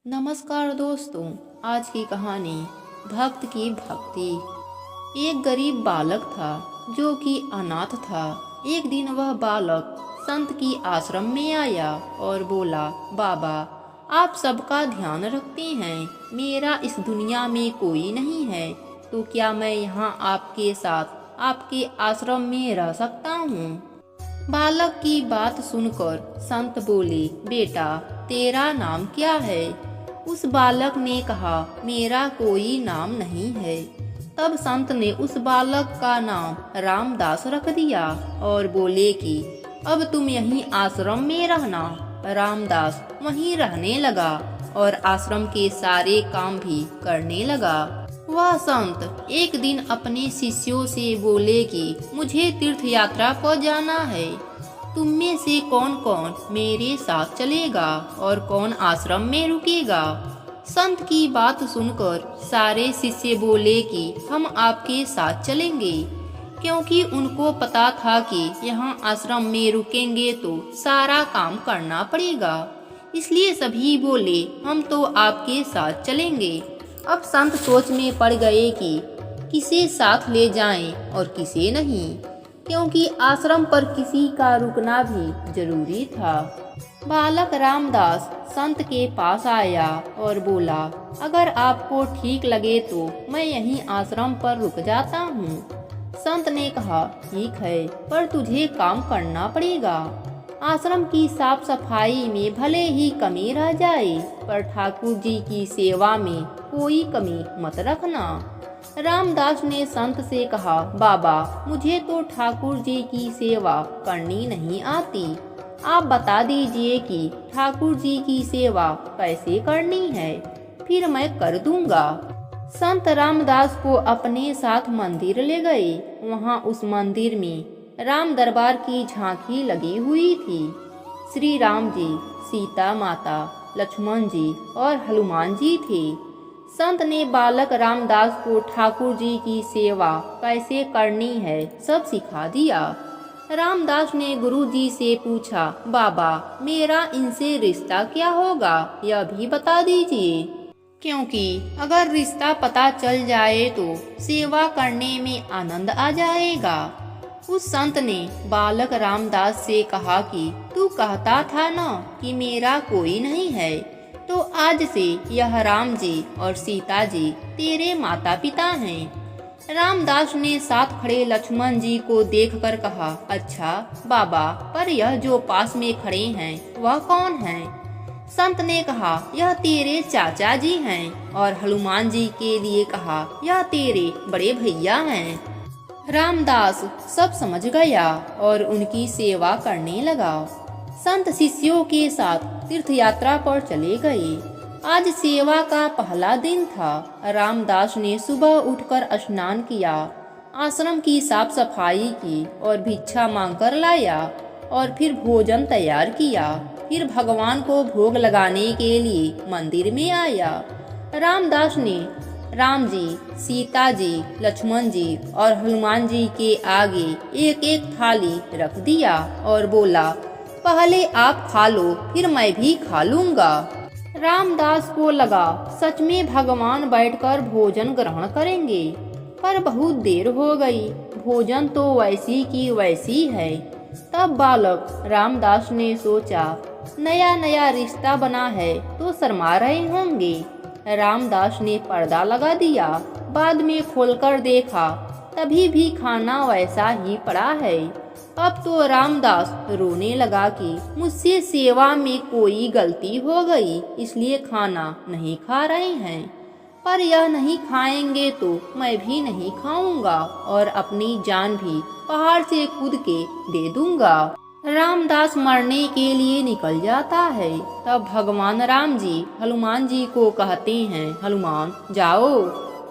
नमस्कार दोस्तों, आज की कहानी भक्त की भक्ति। एक गरीब बालक था जो कि अनाथ था। एक दिन वह बालक संत की आश्रम में आया और बोला, बाबा आप सबका ध्यान रखते हैं, मेरा इस दुनिया में कोई नहीं है, तो क्या मैं यहाँ आपके साथ आपके आश्रम में रह सकता हूँ। बालक की बात सुनकर संत बोले, बेटा तेरा नाम क्या है। उस बालक ने कहा, मेरा कोई नाम नहीं है। तब संत ने उस बालक का नाम रामदास रख दिया और बोले कि अब तुम यहीं आश्रम में रहना। रामदास वहीं रहने लगा और आश्रम के सारे काम भी करने लगा। वह संत एक दिन अपने शिष्यों से बोले कि मुझे तीर्थ यात्रा पर जाना है, तुम में से कौन कौन मेरे साथ चलेगा और कौन आश्रम में रुकेगा। संत की बात सुनकर सारे शिष्य बोले कि हम आपके साथ चलेंगे, क्योंकि उनको पता था कि यहाँ आश्रम में रुकेंगे तो सारा काम करना पड़ेगा। इसलिए सभी बोले, हम तो आपके साथ चलेंगे। अब संत सोच में पड़ गए कि किसे साथ ले जाएं और किसे नहीं, क्योंकि आश्रम पर किसी का रुकना भी जरूरी था। बालक रामदास संत के पास आया और बोला, अगर आपको ठीक लगे तो मैं यहीं आश्रम पर रुक जाता हूँ। संत ने कहा, ठीक है, पर तुझे काम करना पड़ेगा। आश्रम की साफ सफाई में भले ही कमी रह जाए, पर ठाकुर जी की सेवा में कोई कमी मत रखना। रामदास ने संत से कहा, बाबा मुझे तो ठाकुर जी की सेवा करनी नहीं आती, आप बता दीजिए कि ठाकुर जी की सेवा कैसे करनी है, फिर मैं कर दूंगा। संत रामदास को अपने साथ मंदिर ले गए। वहाँ उस मंदिर में राम दरबार की झांकी लगी हुई थी। श्री राम जी, सीता माता, लक्ष्मण जी और हनुमान जी थे। संत ने बालक रामदास को ठाकुर जी की सेवा कैसे करनी है सब सिखा दिया। रामदास ने गुरु जी से पूछा, बाबा मेरा इनसे रिश्ता क्या होगा, यह भी बता दीजिए, क्योंकि अगर रिश्ता पता चल जाए तो सेवा करने में आनंद आ जाएगा। उस संत ने बालक रामदास से कहा कि तू कहता था ना कि मेरा कोई नहीं है, तो आज से यह राम जी और सीता जी तेरे माता पिता हैं। रामदास ने साथ खड़े लक्ष्मण जी को देखकर कहा, अच्छा बाबा, पर यह जो पास में खड़े हैं वह कौन हैं? संत ने कहा, यह तेरे चाचा जी हैं, और हनुमान जी के लिए कहा, यह तेरे बड़े भैया हैं। रामदास सब समझ गया और उनकी सेवा करने लगा। संत शिष्यों के साथ तीर्थ यात्रा पर चले गए। आज सेवा का पहला दिन था। रामदास ने सुबह उठकर स्नान किया, आश्रम की साफ सफाई की और भिक्षा मांगकर लाया, और फिर भोजन तैयार किया। फिर भगवान को भोग लगाने के लिए मंदिर में आया। रामदास ने राम जी, सीता जी, लक्ष्मण जी और हनुमान जी के आगे एक एक थाली रख दिया और बोला, पहले आप खा लो, फिर मैं भी खा लूंगा। रामदास को लगा सच में भगवान बैठकर भोजन ग्रहण करेंगे, पर बहुत देर हो गई, भोजन तो वैसी की वैसी है। तब बालक रामदास ने सोचा, नया नया रिश्ता बना है तो शर्मा रहे होंगे। रामदास ने पर्दा लगा दिया, बाद में खोलकर देखा, तभी भी खाना वैसा ही पड़ा है। अब तो रामदास रोने लगा कि मुझसे सेवा में कोई गलती हो गई, इसलिए खाना नहीं खा रहे हैं, पर यह नहीं खाएंगे तो मैं भी नहीं खाऊंगा और अपनी जान भी पहाड़ से कूद के दे दूंगा। रामदास मरने के लिए निकल जाता है। तब भगवान राम जी हनुमान जी को कहते हैं, हनुमान जाओ,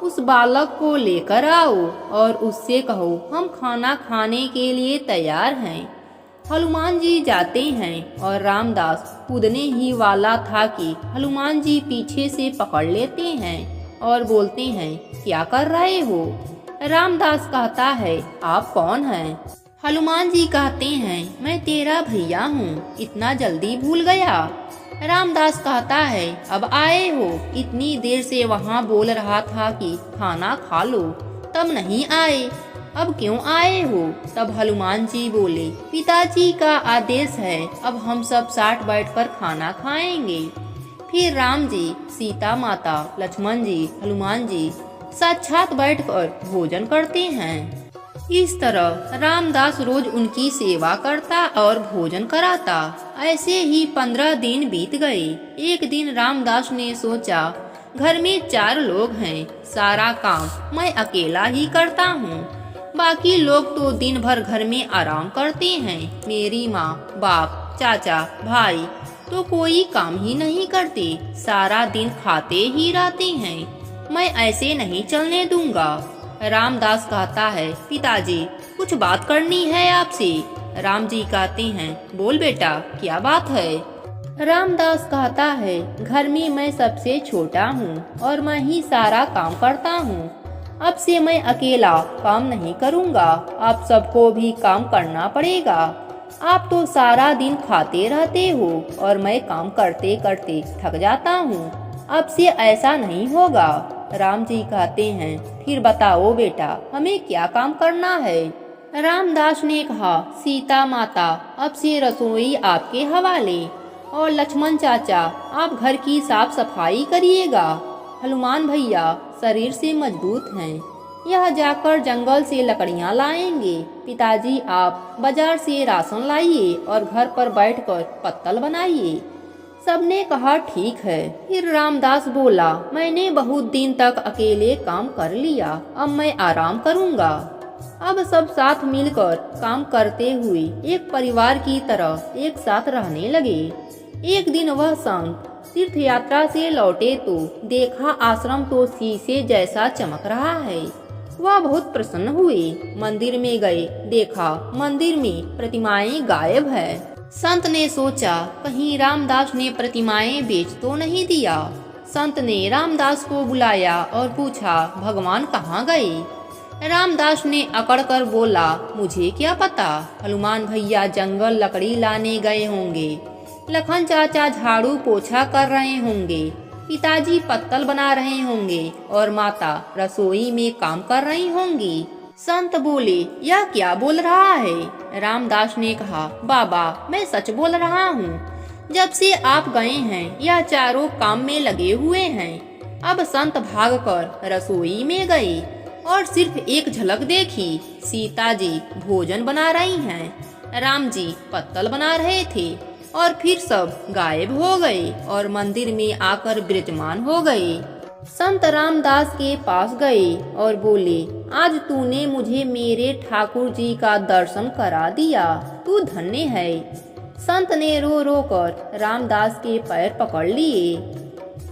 उस बालक को लेकर आओ और उससे कहो हम खाना खाने के लिए तैयार हैं। हनुमान जी जाते हैं और रामदास कूदने ही वाला था कि हनुमान जी पीछे से पकड़ लेते हैं और बोलते हैं, क्या कर रहे हो? रामदास कहता है, आप कौन हैं? हनुमान जी कहते हैं, मैं तेरा भैया हूँ, इतना जल्दी भूल गया? रामदास कहता है, अब आए हो, इतनी देर से वहाँ बोल रहा था कि खाना खा लो, तब नहीं आए, अब क्यों आए हो? तब हनुमान जी बोले, पिताजी का आदेश है, अब हम सब साथ बैठकर खाना खाएंगे। फिर राम जी, सीता माता, लक्ष्मण जी, हनुमान जी साक्षात बैठकर भोजन करते हैं। इस तरह रामदास रोज उनकी सेवा करता और भोजन कराता। ऐसे ही 15 दिन बीत गए। एक दिन रामदास ने सोचा, घर में 4 लोग हैं, सारा काम मैं अकेला ही करता हूँ। बाकी लोग तो दिन भर घर में आराम करते हैं। मेरी माँ, बाप, चाचा, भाई तो कोई काम ही नहीं करते, सारा दिन खाते ही रहते हैं। मैं ऐसे नहीं चलने दूंगा। रामदास कहता है, पिताजी कुछ बात करनी है आपसे। राम जी कहते हैं, बोल बेटा, क्या बात है? रामदास कहता है, घर में मैं सबसे छोटा हूँ और मैं ही सारा काम करता हूँ। अब से मैं अकेला काम नहीं करूँगा, आप सबको भी काम करना पड़ेगा। आप तो सारा दिन खाते रहते हो और मैं काम करते करते थक जाता हूँ। अब से ऐसा नहीं होगा। राम जी कहते हैं, फिर बताओ बेटा, हमें क्या काम करना है? रामदास ने कहा, सीता माता, अब से रसोई आपके हवाले, और लक्ष्मण चाचा, आप घर की साफ सफाई करिएगा। हनुमान भैया शरीर से मजबूत हैं, यह जाकर जंगल से लकड़ियां लाएंगे। पिताजी आप बाजार से राशन लाइए और घर पर बैठकर पत्तल बनाइए। सबने कहा, ठीक है। फिर रामदास बोला, मैंने बहुत दिन तक अकेले काम कर लिया, अब मैं आराम करूंगा। अब सब साथ मिलकर काम करते हुए एक परिवार की तरह एक साथ रहने लगे। एक दिन वह संत तीर्थ यात्रा से लौटे तो देखा आश्रम तो शीशे जैसा चमक रहा है। वह बहुत प्रसन्न हुए। मंदिर में गए, देखा मंदिर में प्रतिमाएं गायब है। संत ने सोचा, कहीं रामदास ने प्रतिमाएं बेच तो नहीं दिया। संत ने रामदास को बुलाया और पूछा, भगवान कहाँ गए? रामदास ने अकड़ कर बोला, मुझे क्या पता, हनुमान भैया जंगल लकड़ी लाने गए होंगे, लखन चाचा झाड़ू पोछा कर रहे होंगे, पिताजी पत्तल बना रहे होंगे और माता रसोई में काम कर रही होंगी। संत बोले, यह क्या बोल रहा है? रामदास ने कहा, बाबा मैं सच बोल रहा हूँ। जब से आप गए हैं यह चारों काम में लगे हुए हैं। अब संत भागकर रसोई में गए और सिर्फ एक झलक देखी। सीता जी भोजन बना रही हैं, राम जी पत्तल बना रहे थे और फिर सब गायब हो गए और मंदिर में आकर विराजमान हो गए। संत रामदास के पास गए और बोले, आज तूने मुझे मेरे ठाकुर जी का दर्शन करा दिया, तू धन्य है। संत ने रो रो कर रामदास के पैर पकड़ लिए।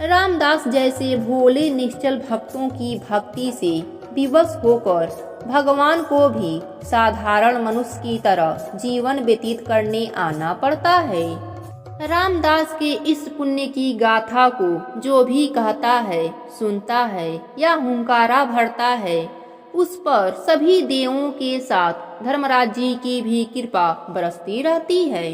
रामदास जैसे भोले निश्चल भक्तों की भक्ति से विवश होकर भगवान को भी साधारण मनुष्य की तरह जीवन व्यतीत करने आना पड़ता है। रामदास के इस पुण्य की गाथा को जो भी कहता है, सुनता है या हुंकारा भरता है, उस पर सभी देवों के साथ धर्मराज जी की भी कृपा बरसती रहती है।